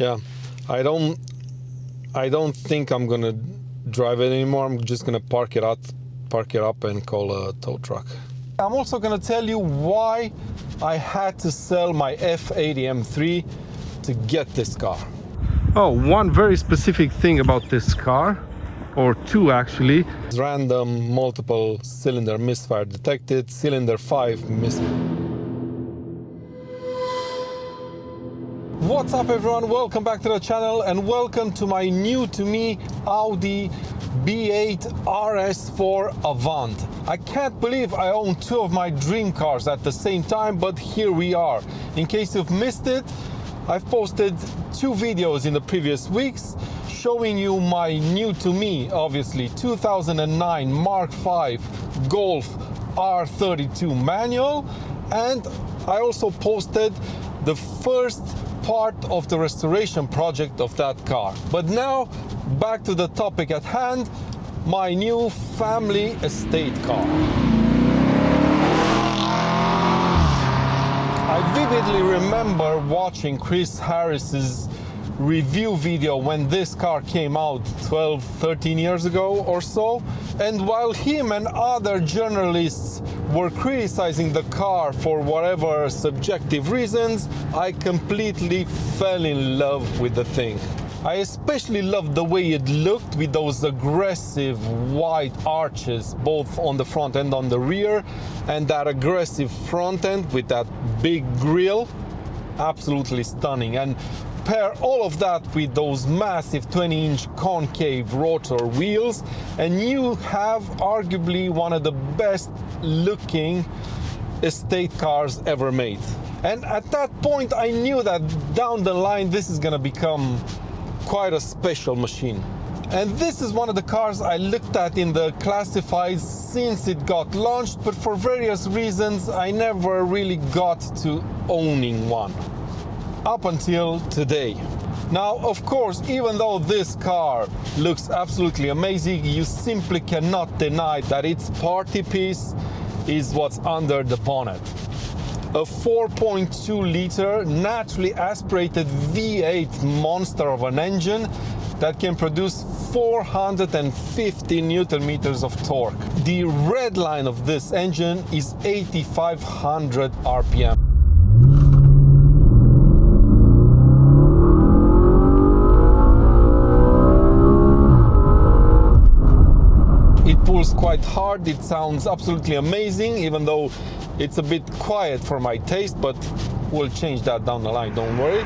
Yeah, I don't think I'm gonna drive it anymore. I'm just gonna park it up and call a tow truck. I'm also gonna tell you why I had to sell my F80 M3 to get this car. Oh, one very specific thing about this car, or two actually. Random multiple cylinder misfire detected, cylinder 5 misfire. What's up everyone, welcome back to the channel and welcome to my new to me Audi B8 RS4 Avant. I can't believe I own two of my dream cars at the same time, but here we are. In case you've missed it, I've posted two videos in the previous weeks showing you my new to me, obviously, 2009 Mark V Golf R32 manual, and I also posted the first part of the restoration project of that car. But now back to the topic at hand, my new family estate car. I vividly remember watching Chris Harris's review video when this car came out 13 years ago or so, and while him and other journalists were criticizing the car for whatever subjective reasons, I completely fell in love with the thing. I especially loved the way it looked with those aggressive white arches both on the front and on the rear, and that aggressive front end with that big grille. Absolutely stunning. And pair all of that with those massive 20-inch concave rotor wheels and you have arguably one of the best looking estate cars ever made. And at that point I knew that down the line this is gonna become quite a special machine. And this is one of the cars I looked at in the classifieds since it got launched, but for various reasons I never really got to owning one. Up until today. Now, of course, even though this car looks absolutely amazing, you simply cannot deny that its party piece is what's under the bonnet. A 4.2 liter naturally aspirated V8 monster of an engine that can produce 450 Newton meters of torque. The red line of this engine is 8,500 RPM. Pulls quite hard, it sounds absolutely amazing, even though it's a bit quiet for my taste, but we'll change that down the line, don't worry.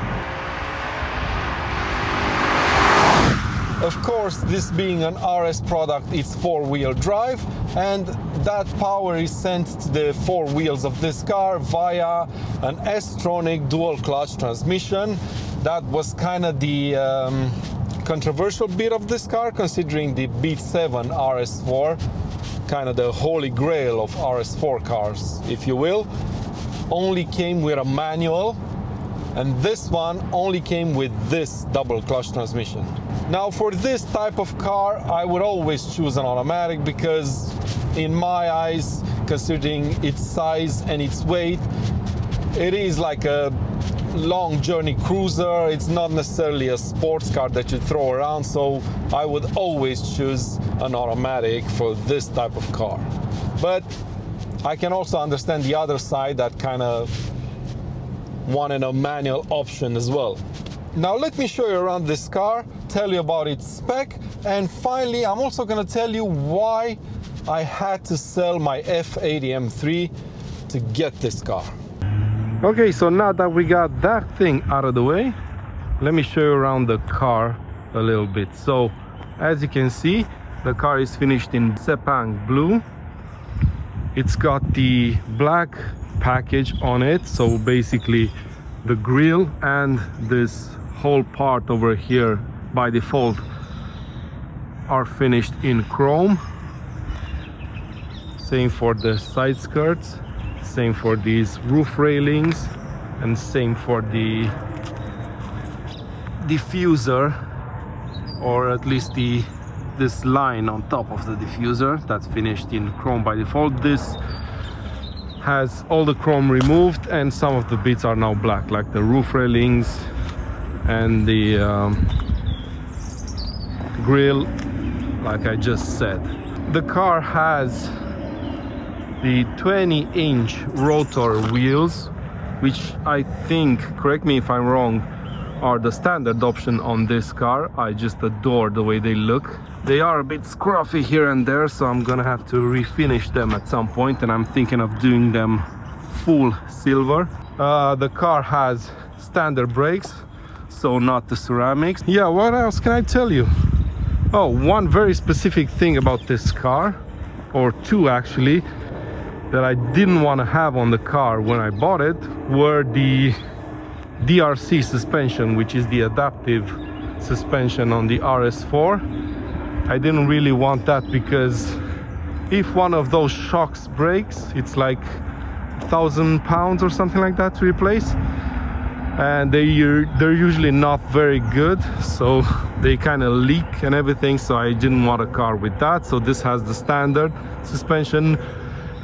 Of cours, this being an RS product, it's four-wheel drive, and that power is sent to the four wheels of this car via an S-tronic dual clutch transmission. That was kind of the controversial bit of this car, considering the Beat 7 RS4, kind of the holy grail of RS4 cars, if you will, only came with a manual, and this one only came with this double clutch transmission. Now for this type of car I would always choose an automatic because in my eyes, considering its size and its weight, it is like a long journey cruiser. It's not necessarily a sports car that you throw around, so I would always choose an automatic for this type of car. But I can also understand the other side that kind of wanted a manual option as well. Now let me show you around this car, tell you about its spec, and finally I'm also going to tell you why I had to sell my F80 M3 to get this car. Okay, so now that we got that thing out of the way, let me show you around the car a little bit. So as you can see, the car is finished in Sepang blue. It's got the black package on it, so basically the grille and this whole part over here by default are finished in chrome. Same for the side skirts, same for these roof railings, and same for the diffuser, or at least this line on top of the diffuser that's finished in chrome by default. This has all the chrome removed and some of the bits are now black, like the roof railings and the grille, like I just said. The car has the 20-inch rotor wheels, which I think, correct me if I'm wrong, are the standard option on this car. I just adore the way they look. They are a bit scruffy here and there, so I'm gonna have to refinish them at some point, and I'm thinking of doing them full silver. The car has standard brakes, so not the ceramics. Yeah, what else can I tell you? Oh, one very specific thing about this car, or two actually, that I didn't want to have on the car when I bought it, were the DRC suspension, which is the adaptive suspension on the RS4. I didn't really want that because if one of those shocks breaks, it's like £1,000 or something like that to replace, and they're usually not very good, so they kind of leak and everything. So I didn't want a car with that. So this has the standard suspension.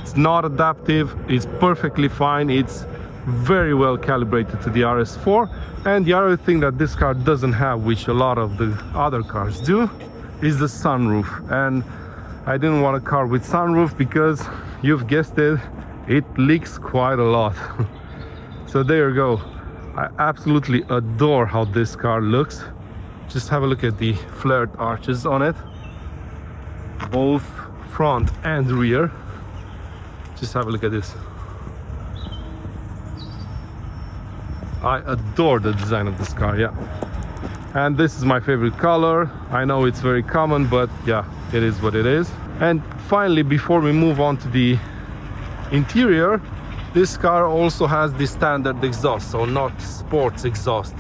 It's not adaptive, it's perfectly fine, it's very well calibrated to the RS4. And the other thing that this car doesn't have, which a lot of the other cars do, is the sunroof. And I didn't want a car with sunroof because, you've guessed it, it leaks quite a lot. So there you go. I absolutely adore how this car looks. Just have a look at the flared arches on it, both front and rear. Just have a look at this. I adore the design of this car, yeah. And this is my favorite color. I know it's very common, but yeah, it is what it is. And finally, before we move on to the interior, this car also has the standard exhaust, so not sports exhaust.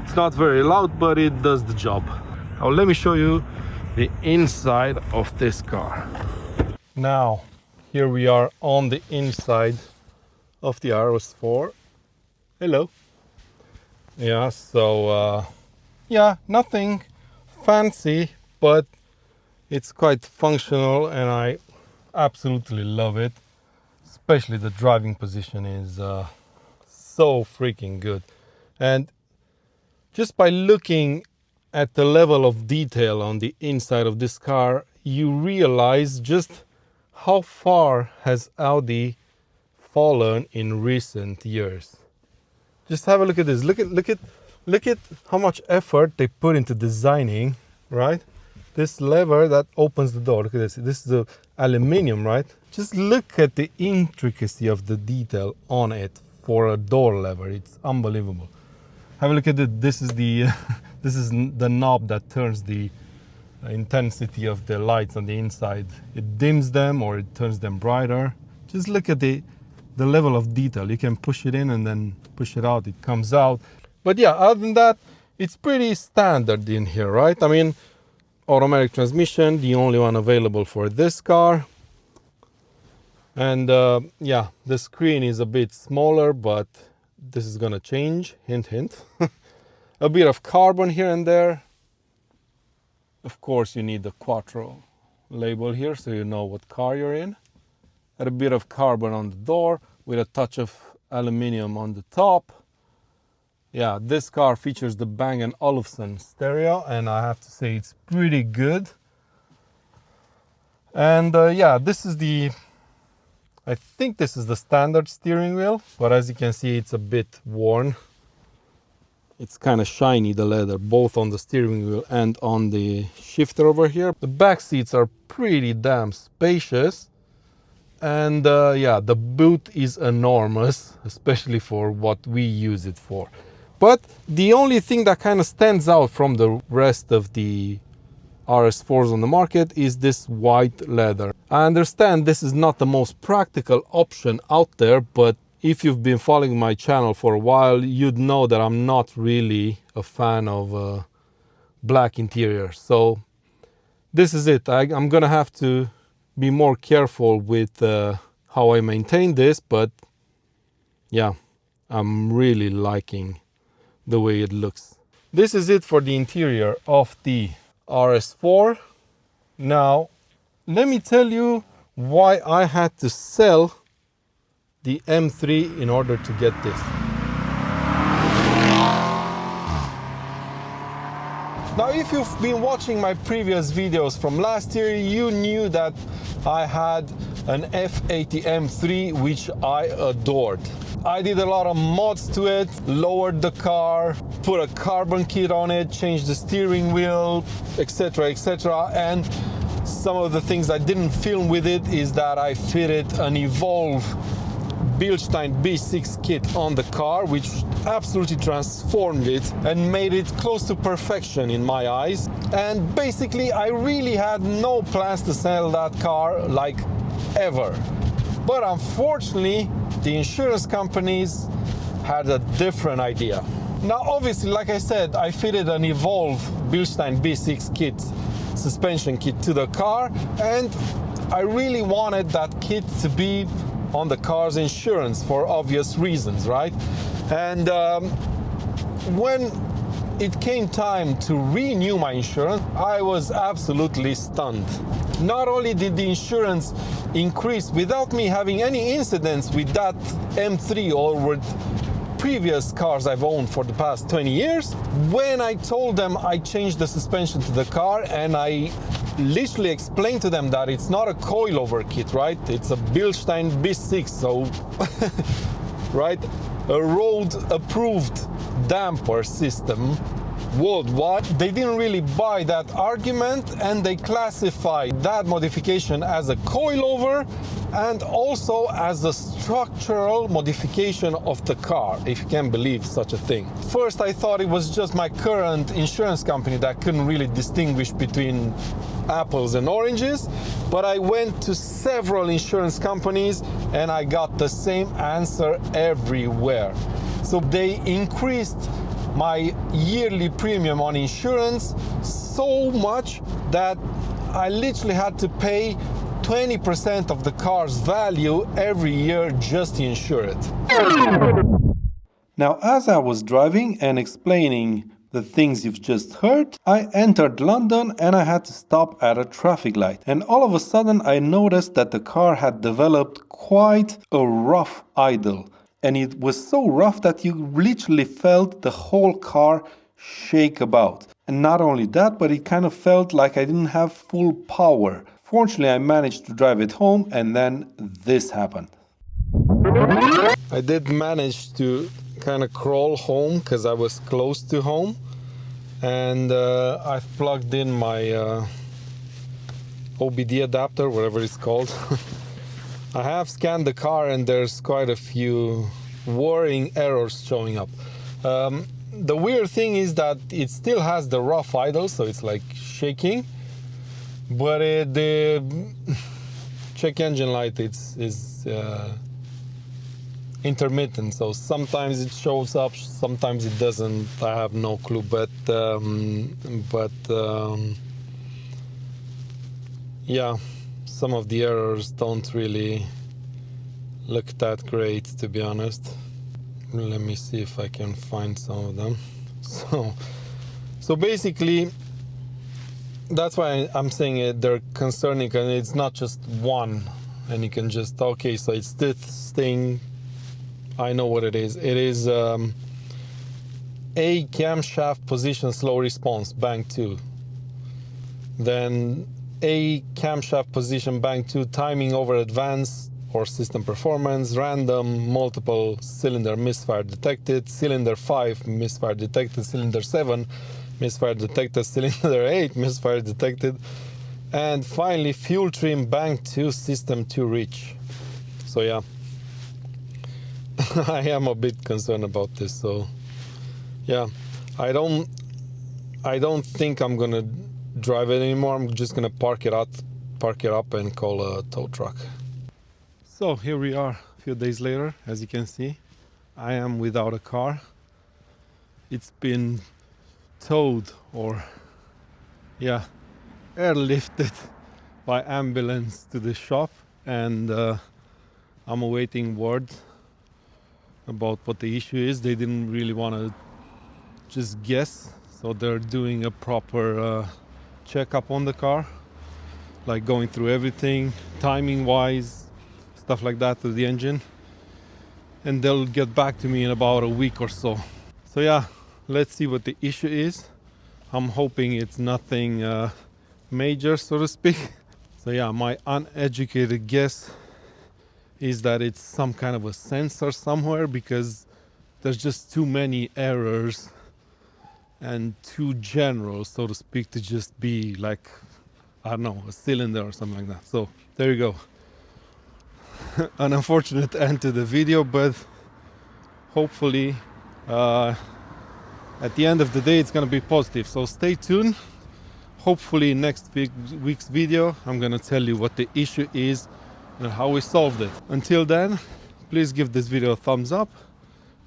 It's not very loud, but it does the job. Now let me show you the inside of this car. Now, here we are on the inside of the RS4. Hello. Yeah, so yeah, nothing fancy, but it's quite functional and I absolutely love it. Especially the driving position is so freaking good. And just by looking at the level of detail on the inside of this car, you realize just how far has Audi fallen in recent years. Just have a look at this. Look at how much effort they put into designing, right? This lever that opens the door. Look at this. This is the aluminium, right? Just look at the intricacy of the detail on it for a door lever. It's unbelievable. Have a look at it. This is the this is the knob that turns the intensity of the lights on the inside. It dims them or it turns them brighter. Just look at the level of detail. You can push it in and then push it out. It comes out. But yeah, other than that, it's pretty standard in here, right? I mean, automatic transmission, the only one available for this car. And yeah, the screen is a bit smaller, but this is gonna change, hint hint. A bit of carbon here and there. Of course, you need the Quattro label here so you know what car you're in. And a bit of carbon on the door with a touch of aluminium on the top. Yeah, this car features the Bang & Olufsen stereo, and I have to say it's pretty good. And yeah, this is I think this is the standard steering wheel, but as you can see, it's a bit worn. It's kind of shiny, the leather, both on the steering wheel and on the shifter over here. The back seats are pretty damn spacious. And yeah, the boot is enormous, especially for what we use it for. But the only thing that kind of stands out from the rest of the RS4s on the market is this white leather. I understand this is not the most practical option out there, but if you've been following my channel for a while, you'd know that I'm not really a fan of black interiors. So this is it. I'm gonna have to be more careful with how I maintain this, but yeah, I'm really liking the way it looks. This is it for the interior of the RS4. Now, let me tell you why I had to sell the M3 in order to get this. Now, if you've been watching my previous videos from last year, you knew that I had an F80 M3, which I adored. I did a lot of mods to it, lowered the car, put a carbon kit on it, changed the steering wheel, etc, etc. And some of the things I didn't film with it is that I fitted an Evolve Bilstein B6 kit on the car, which absolutely transformed it and made it close to perfection in my eyes. And basically, I really had no plans to sell that car, like, ever. But unfortunately, the insurance companies had a different idea. Now, obviously, like I said, I fitted an Evolve Bilstein B6 kit, suspension kit to the car, and I really wanted that kit to be on the car's insurance for obvious reasons, right? And when it came time to renew my insurance, I was absolutely stunned. Not only did the insurance increase without me having any incidents with that M3 or with previous cars I've owned for the past 20 years, when I told them I changed the suspension to the car and I literally explained to them that it's not a coilover kit, right? It's a Bilstein B6, so right? A road-approved damper system worldwide. They didn't really buy that argument, and they classified that modification as a coilover and also as a structural modification of the car, if you can believe such a thing. First, I thought it was just my current insurance company that couldn't really distinguish between apples and oranges, but I went to several insurance companies and I got the same answer everywhere. So they increased my yearly premium on insurance so much that I literally had to pay 20% of the car's value every year just to insure it. Now, as I was driving and explaining the things you've just heard, I entered London and I had to stop at a traffic light. And all of a sudden I noticed that the car had developed quite a rough idle. And it was so rough that you literally felt the whole car shake about. And not only that, but it kind of felt like I didn't have full power. Fortunately, I managed to drive it home, and then this happened. I did manage to kind of crawl home because I was close to home. And I've plugged in my OBD adapter, whatever it's called. I have scanned the car and there's quite a few worrying errors showing up. The weird thing is that it still has the rough idle, so it's like shaking, but the check engine light is intermittent, so sometimes it shows up, sometimes it doesn't. I have no clue, but yeah, some of the errors don't really look that great, to be honest. Let me see if I can find some of them. So basically, that's why I'm saying it, they're concerning, and it's not just one, and you can just, okay, so it's this thing, I know what it is. It is A camshaft position slow response, bank 2. Then A camshaft position bank 2 timing over advance or system performance, random multiple cylinder misfire detected, cylinder 5 misfire detected, cylinder 7 misfire detected, cylinder 8 misfire detected, and finally fuel trim bank 2 system 2 reach. So yeah, I am a bit concerned about this. So yeah, I don't think I'm gonna drive it anymore. I'm just gonna park it up and call a tow truck. So here we are a few days later. As you can see, I am without a car. It's been towed, or yeah, airlifted by ambulance to the shop, and I'm awaiting word about what the issue is. They didn't really want to just guess, so they're doing a proper checkup on the car, like going through everything, timing wise, stuff like that to the engine, and they'll get back to me in about a week or so. So yeah, let's see what the issue is. I'm hoping it's nothing major, so to speak. So yeah, my uneducated guess is that it's some kind of a sensor somewhere, because there's just too many errors and too general, so to speak, to just be like, I don't know, a cylinder or something like that. So there you go. An unfortunate end to the video, but hopefully at the end of the day it's gonna be positive. So stay tuned. Hopefully next week's video I'm gonna tell you what the issue is and how we solved it. Until then, please give this video a thumbs up.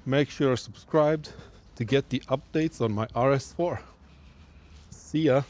Make sure you're subscribed to get the updates on my RS4. See ya.